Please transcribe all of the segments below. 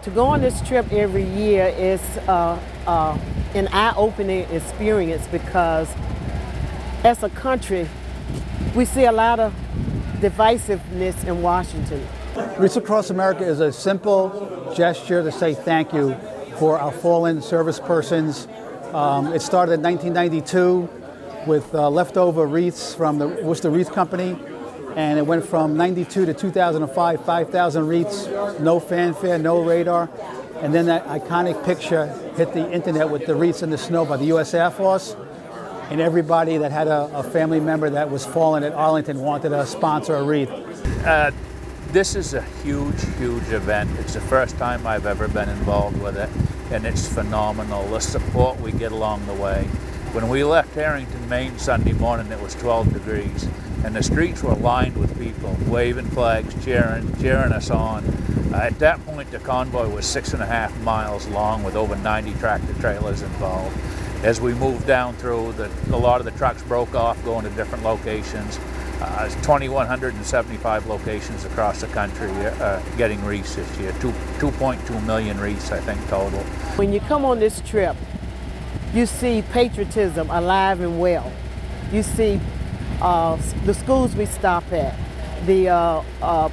To go on this trip every year is an eye-opening experience because as a country, we see a lot of divisiveness in Washington. Wreaths Across America is a simple gesture to say thank you for our fallen service persons. It started in 1992 with leftover wreaths from the Worcester Wreath Company, and it went from 92 to 2005, 5,000 wreaths, no fanfare, no radar. And then that iconic picture hit the internet with the wreaths in the snow by the U.S. Air Force. And everybody that had a family member that was fallen at Arlington wanted to sponsor a wreath. This is a huge, huge event. It's the first time I've ever been involved with it, and it's phenomenal, the support we get along the way. When we left Harrington, Maine Sunday morning, it was 12 degrees, and the streets were lined with people, waving flags, cheering us on. At that point, the convoy was 6.5 miles long with over 90 tractor trailers involved. As we moved down through, a lot of the trucks broke off, going to different locations. 2,175 locations across the country getting wreaths this year, 2.2 million wreaths, I think, total. When you come on this trip, you see patriotism alive and well. You see the schools we stop at, the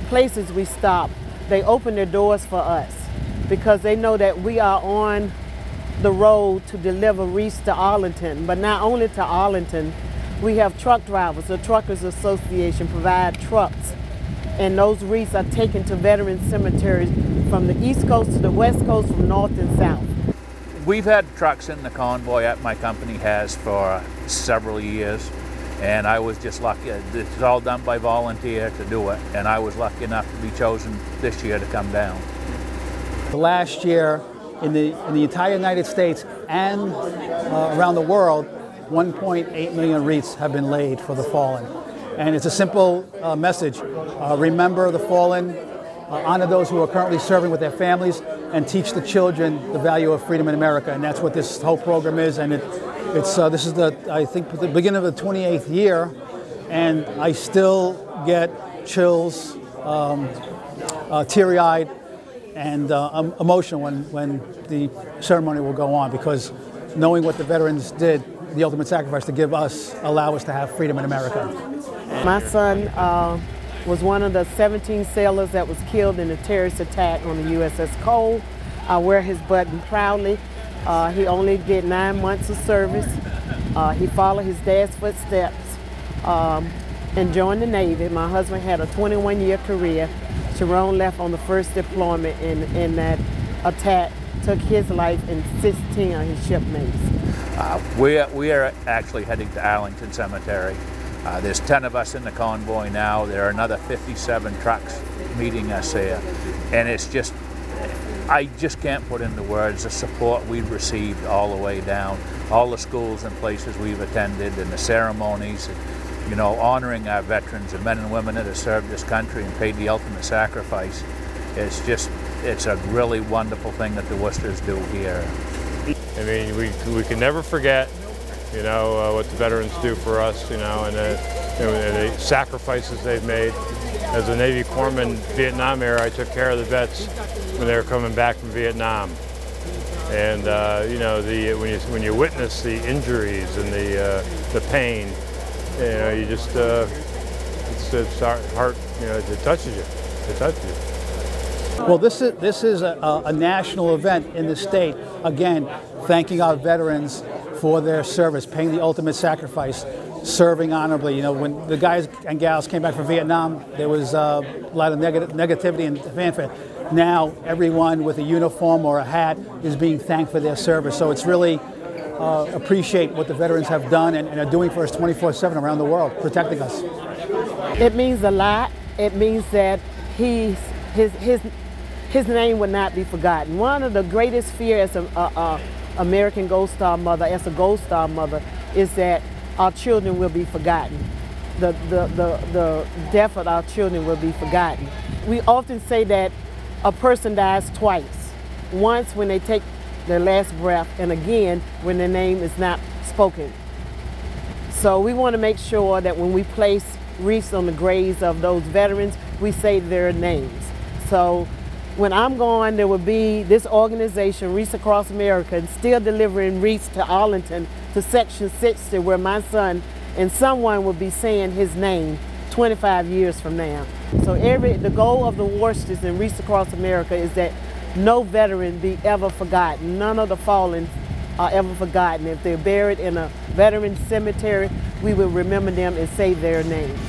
places we stop, they open their doors for us because they know that we are on the road to deliver wreaths to Arlington, but not only to Arlington. We have truck drivers. The Truckers Association provide trucks, and those wreaths are taken to veteran cemeteries from the East Coast to the West Coast, from north and south. We've had trucks in the convoy that my company has for several years, and I was just lucky. It's all done by volunteer to do it, and I was lucky enough to be chosen this year to come down. Last year, in the entire United States and around the world, 1.8 million wreaths have been laid for the fallen. And it's a simple message. Remember the fallen, honor those who are currently serving with their families, and teach the children the value of freedom in America. And that's what this whole program is. And this is I think, the beginning of the 28th year, and I still get chills, teary-eyed, and emotional when the ceremony will go on, because knowing what the veterans did, the ultimate sacrifice to allow us to have freedom in America. My son was one of the 17 sailors that was killed in a terrorist attack on the USS Cole. I wear his button proudly. He only did 9 months of service. He followed his dad's footsteps and joined the Navy. My husband had a 21-year career. Sharon left on the first deployment in that attack, took his life and 16 of his shipmates. We are actually heading to Arlington Cemetery. There's 10 of us in the convoy now. There are another 57 trucks meeting us here. And it's just, I just can't put into words the support we've received all the way down. All the schools and places we've attended, and the ceremonies, you know, honoring our veterans, the men and women that have served this country and paid the ultimate sacrifice. It's a really wonderful thing that the Worcesters do here. I mean, we can never forget, you know, what the veterans do for us, you know, and the sacrifices they've made. As a Navy corpsman, Vietnam era, I took care of the vets when they were coming back from Vietnam. And you know, when you witness the injuries and the pain, you know, you just it's our heart, you know, it touches you. It touches you. Well, this is a national event in the state. Again, thanking our veterans for their service, paying the ultimate sacrifice, serving honorably. You know, when the guys and gals came back from Vietnam, there was a lot of negativity and fanfare. Now, everyone with a uniform or a hat is being thanked for their service. So it's really appreciate what the veterans have done and are doing for us 24/7 around the world, protecting us. It means a lot. It means that his name will not be forgotten. One of the greatest fears as an American Gold Star mother, as a Gold Star mother, is that our children will be forgotten. The death of our children will be forgotten. We often say that a person dies twice. Once when they take their last breath, and again when their name is not spoken. So we want to make sure that when we place wreaths on the graves of those veterans, we say their names. So When I'm gone, there will be this organization, Wreaths Across America, still delivering wreaths to Arlington, to Section 60, where my son and someone will be saying his name 25 years from now. So the goal of the Worcesters and Wreaths Across America is that no veteran be ever forgotten. None of the fallen are ever forgotten. If they're buried in a veteran cemetery, we will remember them and say their names.